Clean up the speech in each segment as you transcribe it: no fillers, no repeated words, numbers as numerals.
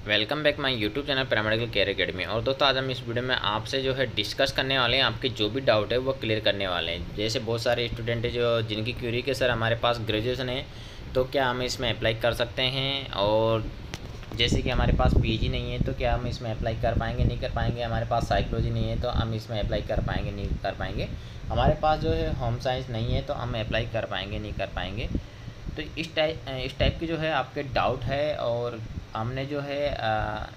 Welcome back my YouTube channel paramedical care academy. और दोस्तों आज हम इस वीडियो में आपसे जो है डिस्कस करने वाले हैं, आपके जो भी डाउट है वो क्लियर करने वाले हैं। जैसे बहुत सारे स्टूडेंट है जो जिनकी क्यूरी के सर हमारे पास ग्रेजुएशन है तो क्या हम इसमें अप्लाई कर सकते हैं, और जैसे कि हमारे पास पीजी नहीं है तो क्या हम इसमें अप्लाई कर पाएंगे नहीं कर पाएंगे, हमारे पास साइकोलॉजी नहीं है तो हम इसमें अप्लाई कर पाएंगे नहीं कर पाएंगे, हमारे पास जो है होम साइंस नहीं है तो हम अप्लाई कर पाएंगे नहीं कर पाएंगे। तो इस टाइप की जो है आपके डाउट है, और हमने जो है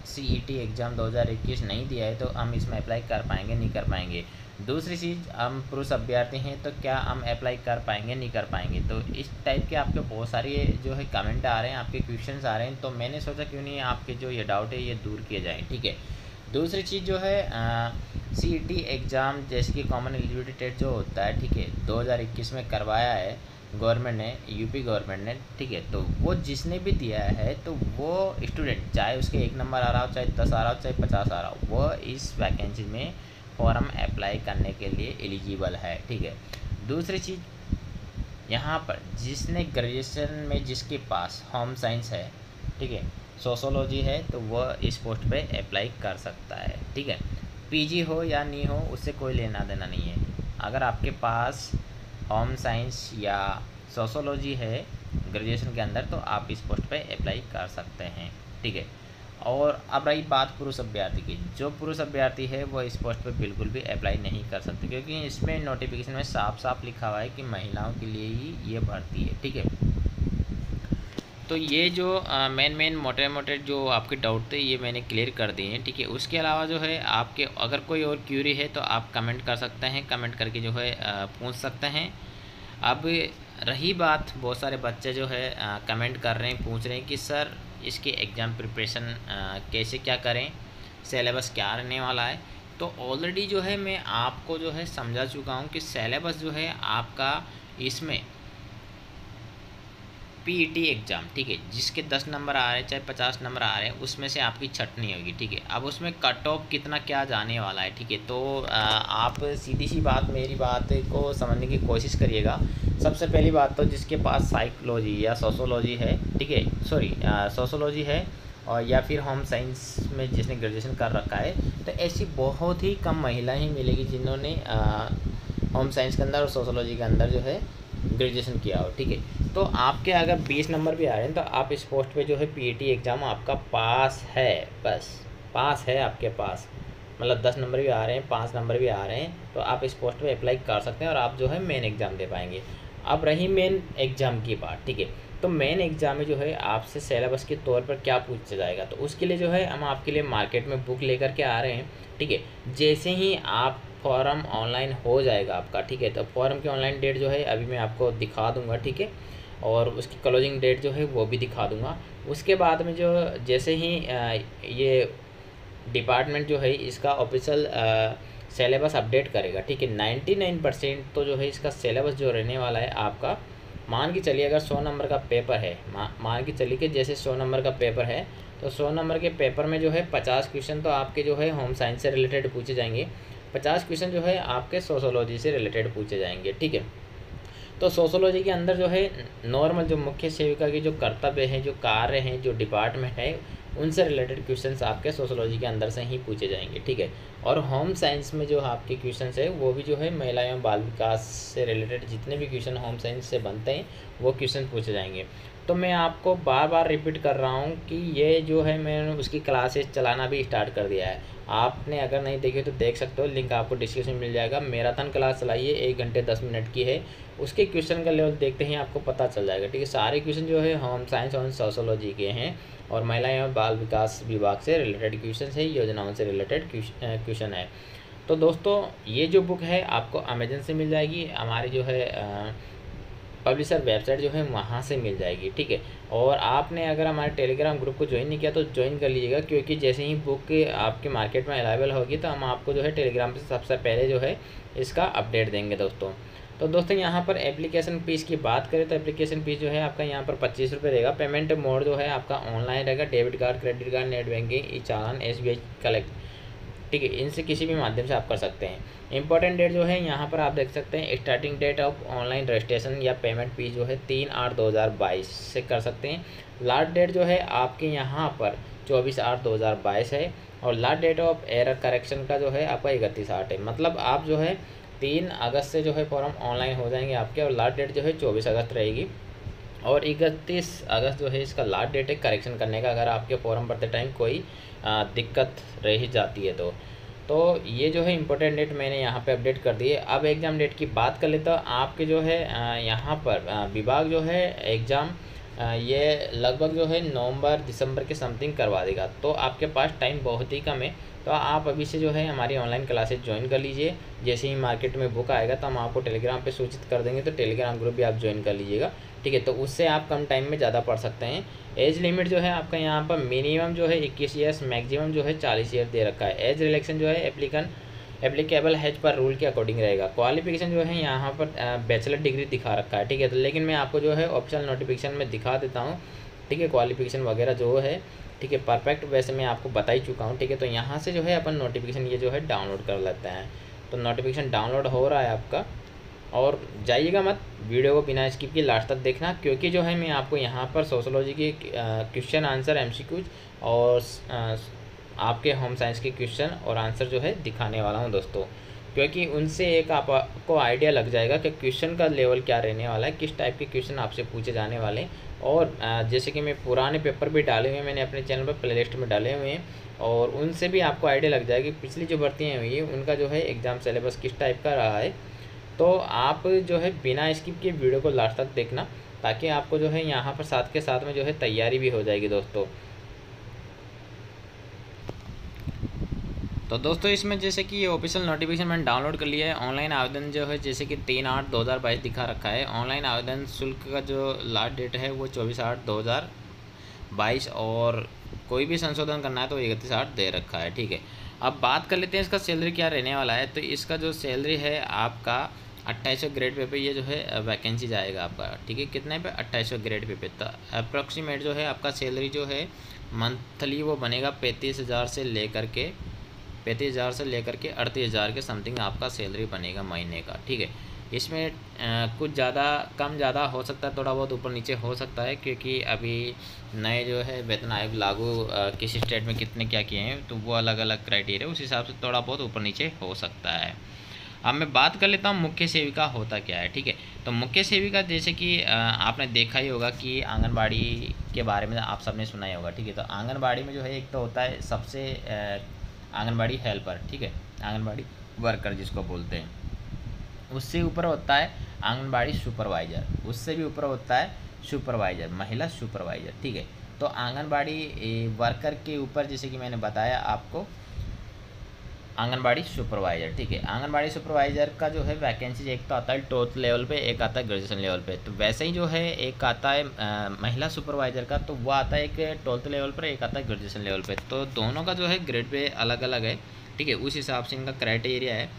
सीईटी एग्ज़ाम 2021 नहीं दिया है तो हम इसमें अप्लाई कर पाएंगे नहीं कर पाएंगे। दूसरी चीज़, हम पुरुष अभ्यर्थी हैं तो क्या हम अप्लाई कर पाएंगे नहीं कर पाएंगे। तो इस टाइप के आपके बहुत सारे जो है कमेंट आ रहे हैं, आपके क्वेश्चंस आ रहे हैं, तो मैंने सोचा क्यों नहीं आपके जो ये डाउट है ये दूर किए जाएँ। ठीक है। दूसरी चीज़ जो है सीईटी एग्ज़ाम जैसे कि कॉमन एलिजिबिलिटी टेस्ट जो होता है, ठीक है, 2021 में करवाया है गवर्नमेंट ने, यूपी गवर्नमेंट ने, ठीक है। तो वो जिसने भी दिया है तो वो स्टूडेंट, चाहे उसके 1 नंबर आ रहा हो, चाहे 10 आ रहा हो, चाहे 50 आ रहा हो, वो इस वैकेंसी में फॉर्म अप्लाई करने के लिए एलिजिबल है। ठीक है। दूसरी चीज़, यहाँ पर जिसने ग्रेजुएशन में जिसके पास होम साइंस है, ठीक है, सोशोलॉजी है, तो वह इस पोस्ट पे अप्लाई कर सकता है। ठीक है। पीजी हो या नहीं हो उससे कोई लेना देना नहीं है। अगर आपके पास होम साइंस या सोशोलॉजी है ग्रेजुएशन के अंदर तो आप इस पोस्ट पे अप्लाई कर सकते हैं। ठीक है। और अब रही बात पुरुष अभ्यर्थी की, जो पुरुष अभ्यर्थी है वो इस पोस्ट पे बिल्कुल भी अप्लाई नहीं कर सकते, क्योंकि इसमें नोटिफिकेशन में साफ साफ लिखा हुआ है कि महिलाओं के लिए ही ये भर्ती है। ठीक है। तो ये जो मेन मोटे जो आपके डाउट थे ये मैंने क्लियर कर दिए हैं। ठीक है। उसके अलावा जो है आपके अगर कोई और क्यूरी है तो आप कमेंट कर सकते हैं, कमेंट करके जो है पूछ सकते हैं। अब रही बात, बहुत सारे बच्चे जो है कमेंट कर रहे हैं, पूछ रहे हैं कि सर इसके एग्ज़ाम प्रिपरेशन कैसे क्या करें, सिलेबस क्या रहने वाला है। तो ऑलरेडी जो है मैं आपको जो है समझा चुका हूँ कि सिलेबस जो है आपका इसमें पीईटी एग्ज़ाम, ठीक है, जिसके 10 नंबर आ रहे हैं चाहे 50 नंबर आ रहे हैं उसमें से आपकी छटनी होगी। ठीक है। अब उसमें कट ऑफ कितना क्या जाने वाला है, ठीक है, तो आप सीधी सी बात मेरी बात को समझने की कोशिश करिएगा। सबसे पहली बात तो जिसके पास साइकोलॉजी या सोशोलॉजी है, ठीक है, सॉरी सोशोलॉजी है, और या फिर होम साइंस में जिसने ग्रेजुएशन कर रखा है, तो ऐसी बहुत ही कम महिलाएं ही मिलेगी जिन्होंने होम साइंस के अंदर और सोशोलॉजी के अंदर जो है ग्रेजुएशन किया हो। ठीक है। तो आपके अगर 20 नंबर भी आ रहे हैं तो आप इस पोस्ट पे जो है पीईटी एग्ज़ाम आपका पास है, बस पास है आपके पास, मतलब 10 नंबर भी आ रहे हैं, 5 नंबर भी आ रहे हैं, तो आप इस पोस्ट पे अप्लाई कर सकते हैं और आप जो है मेन एग्ज़ाम दे पाएंगे। अब रही मेन एग्ज़ाम की बात, ठीक है, तो मेन एग्ज़ाम में जो है आपसे सिलेबस के तौर पर क्या पूछा जाएगा, तो उसके लिए जो है हम आपके लिए मार्केट में बुक लेकर के आ रहे हैं। ठीक है। जैसे ही आप फॉर्म ऑनलाइन हो जाएगा आपका, ठीक है, तो फॉर्म की ऑनलाइन डेट जो है अभी मैं आपको दिखा दूंगा। ठीक है। और उसकी क्लोजिंग डेट जो है वो भी दिखा दूंगा। उसके बाद में जो जैसे ही ये डिपार्टमेंट जो है इसका ऑफिशियल सिलेबस अपडेट करेगा, ठीक है, 99% तो जो है इसका सिलेबस जो रहने वाला है आपका, मान के चलिए अगर 100 नंबर का पेपर है, मान के चलिए कि जैसे 100 नंबर का पेपर है तो 100 नंबर के पेपर में जो है 50 क्वेश्चन तो आपके जो है होम साइंस से रिलेटेड पूछे जाएंगे, 50 क्वेश्चन जो है आपके सोशोलॉजी से रिलेटेड पूछे जाएंगे। ठीक है। तो सोशोलॉजी के अंदर जो है नॉर्मल जो मुख्य सेविका के जो कर्तव्य हैं, जो कार्य हैं, जो डिपार्टमेंट है, उनसे रिलेटेड क्वेश्चंस आपके सोशोलॉजी के अंदर से ही पूछे जाएंगे। ठीक है। और होम साइंस में जो आपके क्वेश्चंस है वो भी जो है महिला एवं बाल विकास से रिलेटेड जितने भी क्वेश्चन होम साइंस से बनते हैं वो क्वेश्चन पूछे जाएंगे। तो मैं आपको बार बार रिपीट कर रहा हूँ कि ये जो है मैंने उसकी क्लासेस चलाना भी स्टार्ट कर दिया है। आपने अगर नहीं देखे तो देख सकते हो, लिंक आपको डिस्क्रिप्शन में मिल जाएगा। मैराथन क्लास चलाइए, 1 घंटे 10 मिनट की है, उसके क्वेश्चन का लेवल देखते ही आपको पता चल जाएगा। ठीक है। सारे क्वेश्चन जो है होम साइंस और सोशोलॉजी के हैं और महिला एवं बाल विकास विभाग से रिलेटेड क्वेश्चन है, योजनाओं से रिलेटेड क्वेश्चन है। तो दोस्तों ये जो बुक है आपको अमेजन से मिल जाएगी, हमारी जो है पब्लिशर वेबसाइट जो है वहाँ से मिल जाएगी। ठीक है। और आपने अगर हमारे टेलीग्राम ग्रुप को ज्वाइन नहीं किया तो ज्वाइन कर लीजिएगा, क्योंकि जैसे ही बुक आपके मार्केट में अवेलेबल होगी तो हम आपको जो है टेलीग्राम से सबसे पहले जो है इसका अपडेट देंगे दोस्तों। तो दोस्तों यहाँ पर एप्लीकेशन फ़ीस की बात करें तो एप्लीकेशन फ़ीस जो है आपका यहाँ पर 25 रुपये रहेगा। पेमेंट मोड जो है आपका ऑनलाइन रहेगा, debit card, credit card, net banking, e challan, SBI collect, ठीक है, इनसे किसी भी माध्यम से आप कर सकते हैं। इंपॉर्टेंट डेट जो है यहाँ पर आप देख सकते हैं, starting date of online registration या पेमेंट फीस जो है 3/8/2022 से कर सकते हैं। लास्ट डेट जो है आपके यहाँ पर 24/8/2022 है। और last date of error correction का जो है आपका 31/8 है। मतलब आप जो है 3 अगस्त से जो है फॉर्म ऑनलाइन हो जाएंगे आपके, और लास्ट डेट जो है 24 अगस्त रहेगी, और 31 अगस्त जो है इसका लास्ट डेट है करेक्शन करने का, अगर आपके फॉर्म भरते टाइम कोई दिक्कत रह जाती है तो ये जो है इम्पोर्टेंट डेट मैंने यहाँ पे अपडेट कर दी है। अब एग्ज़ाम डेट की बात कर लेते हैं। आपके जो है यहाँ पर विभाग जो है एग्ज़ाम ये लगभग जो है नवंबर दिसंबर के समथिंग करवा देगा, तो आपके पास टाइम बहुत ही कम है। तो आप अभी से जो है हमारी ऑनलाइन क्लासेस ज्वाइन कर लीजिए। जैसे ही मार्केट में बुक आएगा तो हम आपको टेलीग्राम पे सूचित कर देंगे, तो टेलीग्राम ग्रुप भी आप ज्वाइन कर लीजिएगा, ठीक है। तो उससे आप कम टाइम में ज़्यादा पढ़ सकते हैं। एज लिमिट जो है आपका यहाँ पर मिनिमम जो है 21 ईयर्स, मैक्सिमम जो है 40 ईयर दे रखा है। एज रिलेक्शन जो है एप्लीकेबल हैज पर रूल के अकॉर्डिंग रहेगा। क्वालिफिकेशन जो है यहाँ पर बैचलर डिग्री दिखा रखा है, ठीक है। तो लेकिन मैं आपको जो है ऑप्शनल नोटिफिकेशन में दिखा देता हूँ, ठीक है, क्वालिफिकेशन वगैरह जो है, ठीक है, परफेक्ट वैसे मैं आपको बता ही चुका हूँ, ठीक है। तो यहाँ से जो है अपन नोटिफिकेशन ये जो है डाउनलोड कर लेते हैं। तो नोटिफिकेशन डाउनलोड हो रहा है आपका, और जाइएगा मत, वीडियो को बिना स्किप के लास्ट तक देखना, क्योंकि जो है मैं आपको यहाँ पर सोशोलॉजी के क्वेश्चन आंसर MCQs और आपके होम साइंस के क्वेश्चन और आंसर जो है दिखाने वाला हूँ दोस्तों, क्योंकि उनसे एक आपको आइडिया लग जाएगा कि क्वेश्चन का लेवल क्या रहने वाला है, किस टाइप के क्वेश्चन आपसे पूछे जाने वाले हैं। और जैसे कि मैं पुराने पेपर भी डाले हुए हैं, मैंने अपने चैनल पर प्लेलिस्ट में डाले हुए हैं, और उनसे भी आपको आइडिया लग जाएगी पिछली जो भर्तियाँ हुई है उनका जो है एग्ज़ाम सिलेबस किस टाइप का रहा है। तो आप जो है बिना स्किप के वीडियो को लास्ट तक देखना, ताकि आपको जो है यहाँ पर साथ के साथ में जो है तैयारी भी हो जाएगी दोस्तों। तो दोस्तों इसमें जैसे कि ये ऑफिशियल नोटिफिकेशन मैंने डाउनलोड कर लिया है। ऑनलाइन आवेदन जो है जैसे कि 3/8/2022 दिखा रखा है। ऑनलाइन आवेदन शुल्क का जो लास्ट डेट है वो 24/8/2022, और कोई भी संशोधन करना है तो 31/8 दे रखा है, ठीक है। अब बात कर लेते हैं इसका सैलरी क्या रहने वाला है। तो इसका जो सैलरी है आपका 2800 ग्रेड पे ये जो है वैकेंसी जाएगा आपका, ठीक है। कितने पे? 2800 ग्रेड पे। तो अप्रॉक्सीमेट जो है आपका सैलरी जो है मंथली वो बनेगा 35,000 से लेकर के 38,000 के समथिंग आपका सैलरी बनेगा महीने का, ठीक है। इसमें कुछ ज़्यादा कम ज़्यादा हो सकता है, थोड़ा बहुत ऊपर नीचे हो सकता है, क्योंकि अभी नए जो है वेतन आयोग लागू किस स्टेट में कितने क्या किए हैं तो वो अलग अलग क्राइटेरिया, उस हिसाब से थोड़ा बहुत ऊपर नीचे हो सकता है। अब मैं बात कर लेता हूँ मुख्य सेविका होता क्या है, ठीक है। तो मुख्य सेविका जैसे कि आपने देखा ही होगा कि आंगनबाड़ी के बारे में आप सबने सुना ही होगा, ठीक है। तो आंगनबाड़ी में जो है एक तो होता है सबसे आंगनबाड़ी हेल्पर, ठीक है, आंगनबाड़ी वर्कर जिसको बोलते हैं। उससे ऊपर होता है आंगनबाड़ी सुपरवाइज़र, उससे भी ऊपर होता है सुपरवाइज़र, महिला सुपरवाइज़र, ठीक है। तो आंगनबाड़ी वर्कर के ऊपर जैसे कि मैंने बताया आपको आंगनबाड़ी सुपरवाइज़र, ठीक है। आंगनबाड़ी सुपरवाइज़र का जो है वैकेंसी एक तो आता है 12th लेवल पे, एक आता है ग्रेजुएशन लेवल पे। तो वैसे ही जो है एक आता है महिला सुपरवाइज़र का, तो वो आता है एक 12th लेवल पर, एक आता है ग्रेजुएशन लेवल पे। तो दोनों का जो है ग्रेड पे अलग अलग है, ठीक है। उस हिसाब से इनका क्राइटेरिया है।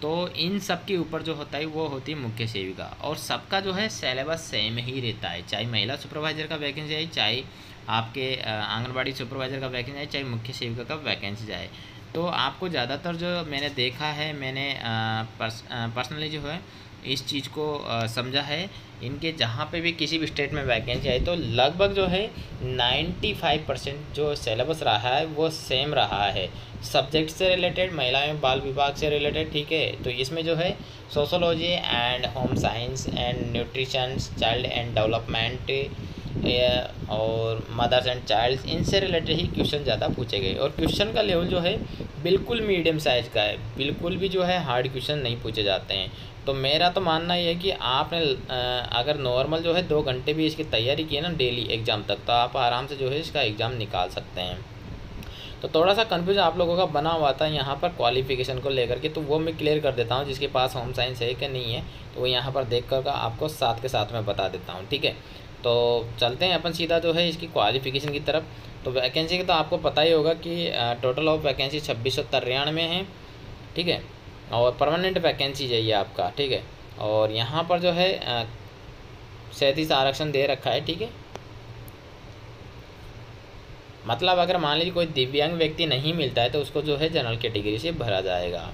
तो इन सब के ऊपर जो होता है वो होती है मुख्य सेविका, और सबका जो है सिलेबस सेम ही रहता है, चाहे महिला सुपरवाइज़र का वैकेंसी आए, चाहे आपके आंगनबाड़ी सुपरवाइज़र का वैकेंसी आए, चाहे मुख्य सेविका का वैकेंसी जाए। तो आपको ज़्यादातर जो मैंने देखा है, मैंने पर्सनली जो है इस चीज़ को समझा है, इनके जहाँ पे भी किसी भी स्टेट में वैकेंसी आई तो लगभग जो है 95% जो सिलेबस रहा है वो सेम रहा है, सब्जेक्ट से रिलेटेड, महिला एवं बाल विभाग से रिलेटेड, ठीक है। तो इसमें जो है sociology and home science and nutrition, child and development और मदर्स एंड चाइल्ड्स, इनसे रिलेटेड ही क्वेश्चन ज़्यादा पूछे गए। और क्वेश्चन का लेवल जो है बिल्कुल मीडियम साइज़ का है, बिल्कुल भी जो है हार्ड क्वेश्चन नहीं पूछे जाते हैं। तो मेरा तो मानना ये है कि आपने अगर नॉर्मल जो है 2 घंटे भी इसकी तैयारी की है ना डेली एग्ज़ाम तक, तो आप आराम से जो है इसका एग्ज़ाम निकाल सकते हैं। तो थोड़ा सा कन्फ्यूज आप लोगों का बना हुआ था यहाँ पर क्वालिफिकेशन को लेकर के, तो वो मैं क्लियर कर देता हूँ। जिसके पास होम साइंस है कि नहीं है तो वो यहाँ पर देख कर आपको साथ के साथ में बता देता हूँ, ठीक है। तो चलते हैं अपन सीधा जो है इसकी क्वालिफिकेशन की तरफ। तो वैकेंसी का तो आपको पता ही होगा कि टोटल ऑफ वैकेंसी 2693 है, ठीक है। और परमानेंट वैकेंसी चाहिए आपका, ठीक है। और यहाँ पर जो है 37 आरक्षण दे रखा है, ठीक है। मतलब अगर मान लीजिए कोई दिव्यांग व्यक्ति नहीं मिलता है तो उसको जो है जनरल कैटेगरी से भरा जाएगा।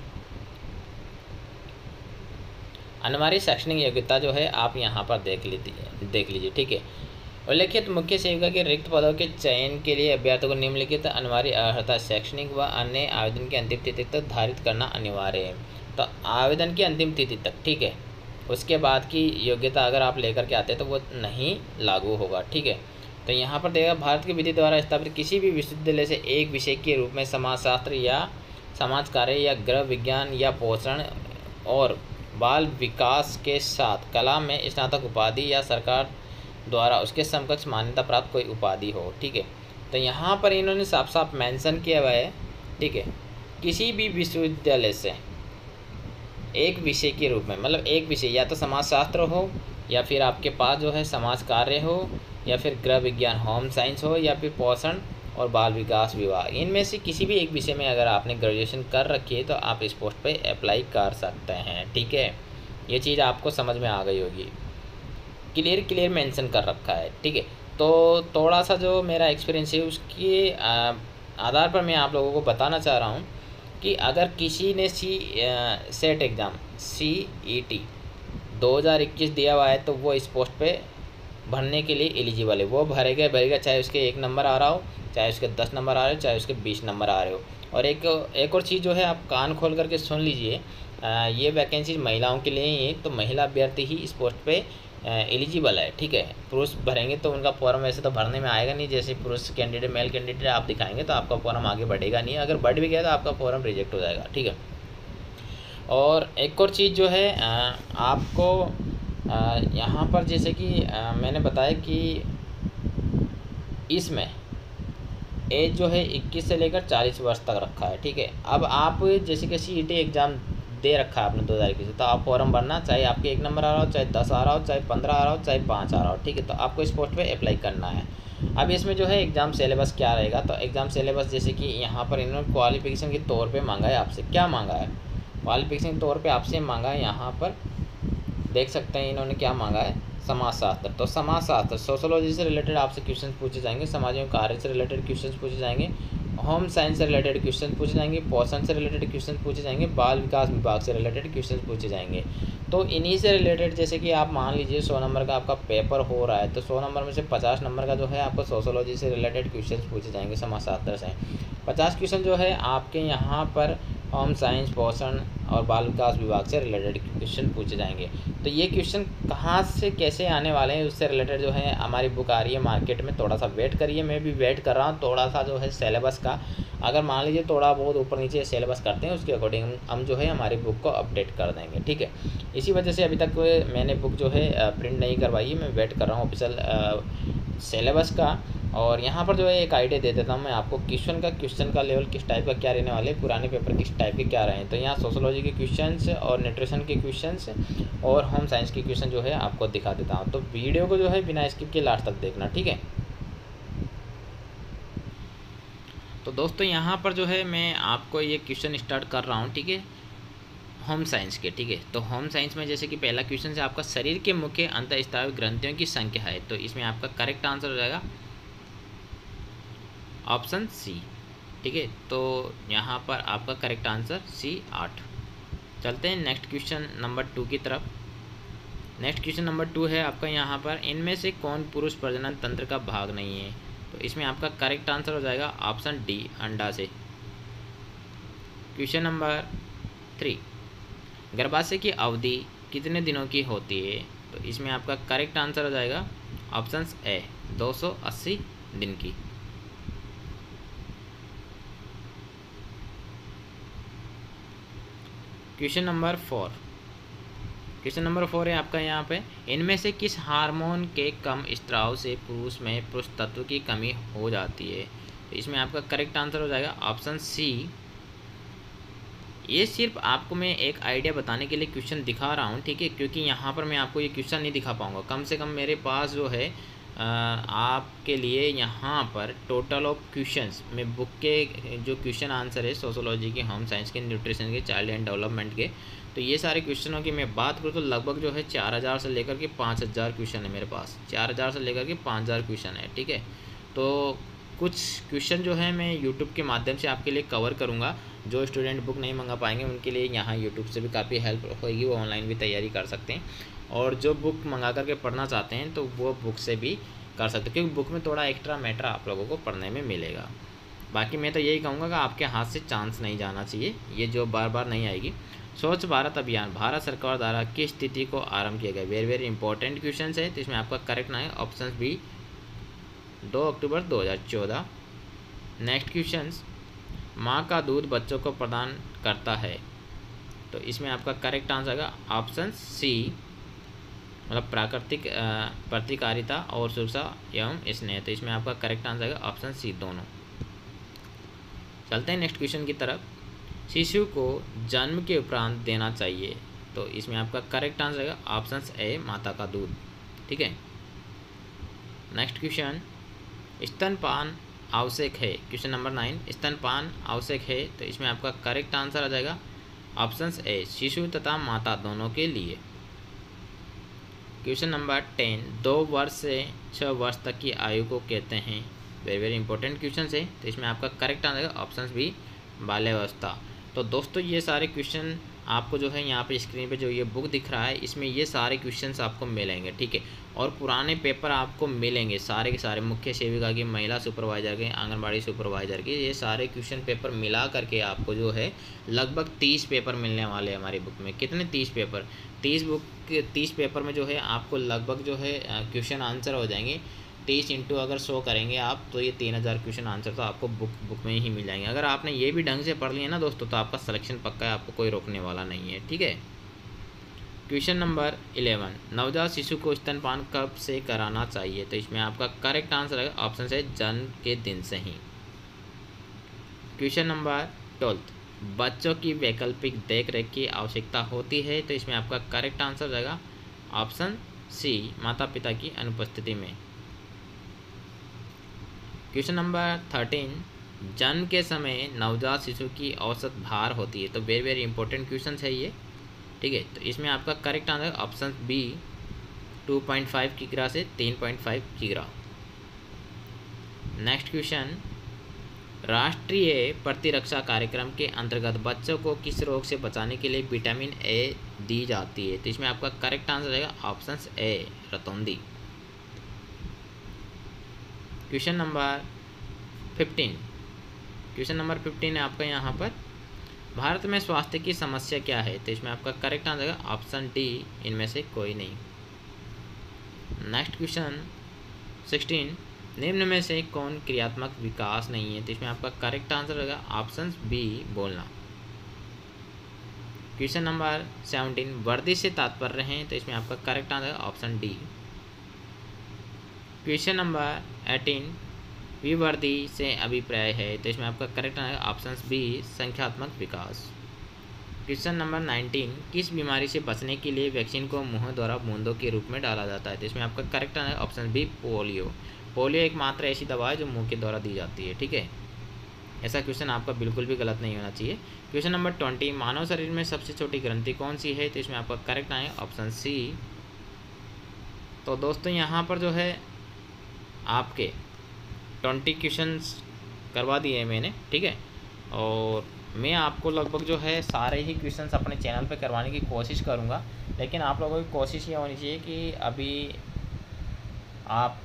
अनिवार्य शैक्षणिक योग्यता जो है आप यहाँ पर देख लीजिए, ठीक है। उल्लेखित मुख्य सेविका के रिक्त पदों के चयन के लिए अभ्यर्थियों को निम्नलिखित अनिवार्य अर्हता शैक्षणिक व अन्य आवेदन की अंतिम तिथि तक धारित करना अनिवार्य है। तो आवेदन की अंतिम तिथि तक, ठीक है, उसके बाद की योग्यता अगर आप लेकर के आते हैं तो वो नहीं लागू होगा, ठीक है। तो यहाँ पर देखा, भारत की विधि द्वारा स्थापित किसी भी विश्वविद्यालय से एक विषय के रूप में समाजशास्त्र या समाज कार्य या गृह विज्ञान या पोषण और बाल विकास के साथ कला में स्नातक उपाधि या सरकार द्वारा उसके समकक्ष मान्यता प्राप्त कोई उपाधि हो, ठीक है। तो यहाँ पर इन्होंने साफ साफ मेंशन किया हुआ है, ठीक है, किसी भी विश्वविद्यालय से एक विषय के रूप में, मतलब एक विषय या तो समाजशास्त्र हो या फिर आपके पास जो है समाज कार्य हो या फिर गृह विज्ञान होम साइंस हो या फिर पोषण और बाल विकास विभाग, इनमें से किसी भी एक विषय में अगर आपने ग्रेजुएशन कर रखी है तो आप इस पोस्ट पे अप्लाई कर सकते हैं, ठीक है। ये चीज़ आपको समझ में आ गई होगी, क्लियर मेंशन कर रखा है, ठीक है। तो थोड़ा सा जो मेरा एक्सपीरियंस है उसके आधार पर मैं आप लोगों को बताना चाह रहा हूँ कि अगर किसी ने सेट एग्ज़ाम CET 2021 दिया हुआ है तो वो इस पोस्ट पे भरने के लिए एलिजिबल है, वो भरेगा चाहे उसके 1 नंबर आ रहा हो, चाहे उसके 10 नंबर आ रहे हो, चाहे उसके 20 नंबर आ रहे हो। और एक और चीज़ जो है, आप कान खोल करके सुन लीजिए, ये वैकेंसी महिलाओं के लिए ही है, तो महिला अभ्यर्थी ही इस पोस्ट पे एलिजिबल है, ठीक है। पुरुष भरेंगे तो उनका फॉर्म वैसे तो भरने में आएगा नहीं, जैसे पुरुष कैंडिडेट मेल कैंडिडेट आप दिखाएंगे तो आपका फॉर्म आगे बढ़ेगा नहीं, अगर बढ़ भी गया तो आपका फॉर्म रिजेक्ट हो जाएगा, ठीक है। और एक और चीज़ जो है, आपको यहाँ पर जैसे कि मैंने बताया कि इसमें एज जो है 21 से लेकर 40 वर्ष तक रखा है, ठीक है। अब आप जैसे कि CET एग्ज़ाम दे रखा है आपने 2021 से, तो आप फॉर्म भरना, चाहे आपके 1 नंबर आ रहा हो, चाहे 10 आ रहा हो, चाहे 15 आ रहा हो, चाहे 5 आ रहा हो, ठीक है। तो आपको इस पोस्ट पे अप्लाई करना है। अब इसमें जो है एग्ज़ाम सिलेबस क्या रहेगा, तो एग्ज़ाम सिलेबस जैसे कि यहाँ पर इन्होंने क्वालिफिकेशन के तौर पे मांगा है आपसे, क्या मांगा है, क्वालिफिकेशन के तौर पे आपसे मांगा है, यहाँ पर देख सकते हैं इन्होंने क्या मांगा है, समाजशास्त्र। तो समाजशास्त्र सोशोलॉजी से रिलेटेड आपसे क्वेश्चन पूछे जाएंगे, समाजिक कार्य से रिलेटेड क्वेश्चन पूछे जाएंगे, होम साइंस से रिलेटेड क्वेश्चन पूछे जाएंगे, पोषण से रिलेटेड क्वेश्चन पूछे जाएंगे, बाल विकास विभाग से रिलेटेड क्वेश्चन पूछे जाएंगे। तो इन्हीं से रिलेटेड जैसे कि आप मान लीजिए 100 नंबर का आपका पेपर हो रहा है, तो 100 नंबर में से 50 नंबर का जो है आपको सोशोलॉजी से रिलेटेड क्वेश्चन पूछे जाएंगे, समाजशास्त्र से 50 क्वेश्चन जो है आपके यहाँ पर होम साइंस, पोषण और बाल विकास विभाग से रिलेटेड क्वेश्चन पूछे जाएंगे। तो ये क्वेश्चन कहाँ से कैसे आने वाले हैं उससे रिलेटेड जो है हमारी बुक आ रही है मार्केट में, थोड़ा सा वेट करिए, मैं भी वेट कर रहा हूँ। थोड़ा सा जो है सिलेबस का अगर मान लीजिए थोड़ा बहुत ऊपर नीचे सिलेबस करते हैं, उसके अकॉर्डिंग हम जो है हमारी बुक को अपडेट कर देंगे, ठीक है। इसी वजह से अभी तक मैंने बुक जो है प्रिंट नहीं करवाई है, मैं वेट कर रहा हूँ ऑफिशियल सिलेबस का। और यहाँ पर जो है एक आइडिया दे देता हूँ मैं आपको, क्वेश्चन का लेवल किस टाइप का क्या रहने वाले, पुराने पेपर किस टाइप के क्या रहे हैं। तो यहाँ सोशोलॉजी के क्वेश्चंस और न्यूट्रिशन के क्वेश्चंस और होम साइंस के क्वेश्चन जो है आपको दिखा देता हूँ। तो वीडियो को जो है बिना स्किप के लास्ट तक देखना, ठीक है। तो दोस्तों यहाँ पर जो है मैं आपको ये क्वेश्चन स्टार्ट कर रहा हूँ, ठीक है, होम साइंस के, ठीक है। तो होम साइंस में जैसे कि पहला क्वेश्चन से आपका शरीर के मुख्य अंतःस्रावी ग्रंथियों की संख्या है, तो इसमें आपका करेक्ट आंसर हो जाएगा ऑप्शन C, ठीक है। तो यहाँ पर आपका करेक्ट आंसर C 8। चलते हैं नेक्स्ट क्वेश्चन नंबर 2 की तरफ। नेक्स्ट क्वेश्चन नंबर 2 है आपका यहाँ पर, इनमें से कौन पुरुष प्रजनन तंत्र का भाग नहीं है, तो इसमें आपका करेक्ट आंसर हो जाएगा ऑप्शन D, अंडा से। क्वेश्चन नंबर 3, गर्भाशय की अवधि कितने दिनों की होती है, तो इसमें आपका करेक्ट आंसर हो जाएगा ऑप्शन A, 280 दिन की। क्वेश्चन नंबर 4 है आपका यहाँ पे, इनमें से किस हार्मोन के कम स्त्राव से पुरुष में पुरुष तत्व की कमी हो जाती है, तो इसमें आपका करेक्ट आंसर हो जाएगा ऑप्शन C। ये सिर्फ आपको मैं एक आइडिया बताने के लिए क्वेश्चन दिखा रहा हूँ, ठीक है, क्योंकि यहाँ पर मैं आपको ये क्वेश्चन नहीं दिखा पाऊँगा। कम से कम मेरे पास जो है आपके लिए यहाँ पर टोटल ऑफ क्वेश्चंस में बुक के जो क्वेश्चन आंसर है सोशोलॉजी के, होम साइंस के, न्यूट्रिशन के, चाइल्ड एंड डेवलपमेंट के, तो ये सारे क्वेश्चनों की मैं बात करूँ तो लगभग जो है 4000 से लेकर के 5000 क्वेश्चन है मेरे पास, 4000 से लेकर के 5000 क्वेश्चन है, ठीक है। तो कुछ क्वेश्चन जो है मैं यूट्यूब के माध्यम से आपके लिए कवर करूँगा। जो स्टूडेंट बुक नहीं मंगा पाएंगे उनके लिए यहाँ यूट्यूब से भी काफ़ी हेल्प होगी, वो ऑनलाइन भी तैयारी कर सकते हैं। और जो बुक मंगा करके पढ़ना चाहते हैं तो वो बुक से भी कर सकते हो, क्योंकि बुक में थोड़ा एक्स्ट्रा मैटर आप लोगों को पढ़ने में मिलेगा। बाकी मैं तो यही कहूँगा कि आपके हाथ से चांस नहीं जाना चाहिए, ये जो बार बार नहीं आएगी। स्वच्छ भारत अभियान भारत सरकार द्वारा किस तिथि को आरंभ किया गया? वेरी वेरी इंपॉर्टेंट क्वेश्चन है, तो इसमें आपका करेक्ट ना है ऑप्शन बी 2 अक्टूबर 2014। नेक्स्ट क्वेश्चन, माँ का दूध बच्चों को प्रदान करता है, तो इसमें आपका करेक्ट आंसर आएगा ऑप्शन सी, मतलब प्राकृतिक प्रतिकारिता और सुरक्षा एवं स्नेह, तो इसमें आपका करेक्ट आंसर आएगा ऑप्शन सी दोनों। चलते हैं नेक्स्ट क्वेश्चन की तरफ। शिशु को जन्म के उपरांत देना चाहिए, तो इसमें आपका करेक्ट आंसर आएगा ऑप्शन ए माता का दूध, ठीक है। नेक्स्ट क्वेश्चन, स्तनपान आवश्यक है, क्वेश्चन नंबर 9 स्तनपान आवश्यक है, तो इसमें आपका करेक्ट आंसर आ जाएगा ऑप्शन ए शिशु तथा माता दोनों के लिए। क्वेश्चन नंबर 10 2 वर्ष से 6 वर्ष तक की आयु को कहते हैं? वेरी वेरी इंपॉर्टेंट क्वेश्चन है, तो इसमें आपका करेक्ट आंसर आएगा ऑप्शन बी बाल्यावस्था। तो दोस्तों ये सारे क्वेश्चन आपको जो है यहाँ पे स्क्रीन पे जो ये बुक दिख रहा है, इसमें ये सारे क्वेश्चंस आपको मिलेंगे, ठीक है। और पुराने पेपर आपको मिलेंगे सारे के सारे, मुख्य सेविका की, महिला सुपरवाइजर के, आंगनबाड़ी सुपरवाइजर के, ये सारे क्वेश्चन पेपर मिला करके आपको जो है लगभग 30 पेपर मिलने वाले हैं हमारी बुक में। कितने? 30 पेपर। 30 पेपर में जो है आपको लगभग जो है क्वेश्चन आंसर हो जाएंगे 30 इंटू अगर 100 करेंगे आप, तो ये 3000 क्वेश्चन आंसर तो आपको बुक में ही मिल जाएंगे। अगर आपने ये भी ढंग से पढ़ लिया ना दोस्तों, तो आपका सिलेक्शन पक्का है, आपको कोई रोकने वाला नहीं है, ठीक है। क्वेश्चन नंबर 11 नवजात शिशु को स्तनपान कब से कराना चाहिए? तो इसमें आपका करेक्ट आंसर है ऑप्शन है जन्म के दिन से ही। क्वेश्चन नंबर 12 बच्चों की वैकल्पिक देखरेख की आवश्यकता होती है, तो इसमें आपका करेक्ट आंसर रहेगा ऑप्शन सी माता पिता की अनुपस्थिति में। क्वेश्चन नंबर 13 जन्म के समय नवजात शिशु की औसत भार होती है, तो वेरी वेरी इंपॉर्टेंट क्वेश्चन है ये, ठीक है। तो इसमें आपका करेक्ट आंसर ऑप्शन बी 2.5 किग्रा से 3.5 किग्रा। नेक्स्ट क्वेश्चन राष्ट्रीय प्रतिरक्षा कार्यक्रम के अंतर्गत बच्चों को किस रोग से बचाने के लिए विटामिन ए दी जाती है? तो इसमें आपका करेक्ट आंसर रहेगा ऑप्शन ए रतौंधी। क्वेश्चन नंबर 15 क्वेश्चन नंबर 15 है आपका यहाँ पर, भारत में स्वास्थ्य की समस्या क्या है? तो इसमें आपका करेक्ट आंसर है ऑप्शन डी इनमें से कोई नहीं। नेक्स्ट क्वेश्चन 16 निम्न में से कौन क्रियात्मक विकास नहीं है? तो इसमें आपका करेक्ट आंसर रहेगा ऑप्शन बी बोलना। क्वेश्चन नंबर 17 वर्दी से तात्पर्य है, तो इसमें आपका correct answer option D. Question number 18 विवर्दी से अभिप्राय है, तो इसमें आपका करेक्ट आंसर ऑप्शन बी संख्यात्मक विकास। क्वेश्चन नंबर 19 किस बीमारी से बचने के लिए वैक्सीन को मुंह द्वारा बूंदों के रूप में डाला जाता है? तो इसमें आपका correct answer option B polio. Polio एकमात्र ऐसी दवा है जो मुंह के द्वारा दी जाती है, ठीक है। ऐसा क्वेश्चन आपका बिल्कुल भी गलत नहीं होना चाहिए। क्वेश्चन नंबर 20 मानव शरीर में सबसे छोटी ग्रंथि कौन सी है? तो इसमें आपका करेक्ट आंसर ऑप्शन सी। तो दोस्तों यहाँ पर जो है आपके 20 क्वेश्चंस करवा दिए हैं मैंने, ठीक है। और मैं आपको लगभग जो है सारे ही क्वेश्चंस अपने चैनल पे करवाने की कोशिश करूँगा, लेकिन आप लोगों की कोशिश ये होनी चाहिए कि अभी आप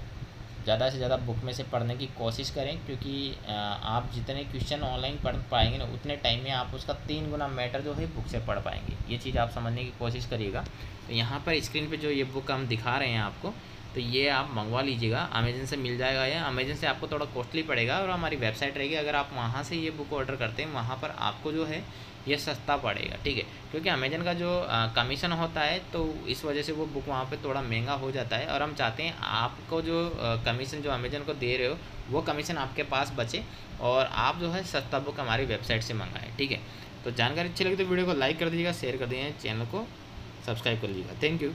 ज़्यादा से ज़्यादा बुक में से पढ़ने की कोशिश करें, क्योंकि आप जितने क्वेश्चन ऑनलाइन पढ़ पाएंगे ना, उतने टाइम में आप उसका 3 गुना मैटर जो है बुक से पढ़ पाएंगे। ये चीज़ आप समझने की कोशिश करिएगा। तो यहाँ पर स्क्रीन पे जो ये बुक हम दिखा रहे हैं आपको, तो ये आप मंगवा लीजिएगा, अमेजन से मिल जाएगा। या अमेजन से आपको थोड़ा कॉस्टली पड़ेगा, और हमारी वेबसाइट रहेगी, अगर आप वहाँ से ये बुक ऑर्डर करते हैं वहाँ पर आपको जो है ये सस्ता पड़ेगा, ठीक है। क्योंकि अमेजन का जो कमीशन होता है, तो इस वजह से वो बुक वहाँ पे थोड़ा महंगा हो जाता है, और हम चाहते हैं आपको जो कमीशन जो अमेजन को दे रहे हो वो कमीशन आपके पास बचे, और आप जो है सस्ता बुक हमारी वेबसाइट से मंगाएं, ठीक है। तो जानकारी अच्छी लगी तो वीडियो को लाइक कर दीजिएगा, शेयर कर दीजिएगा, चैनल को सब्सक्राइब कर लीजिएगा। Thank you.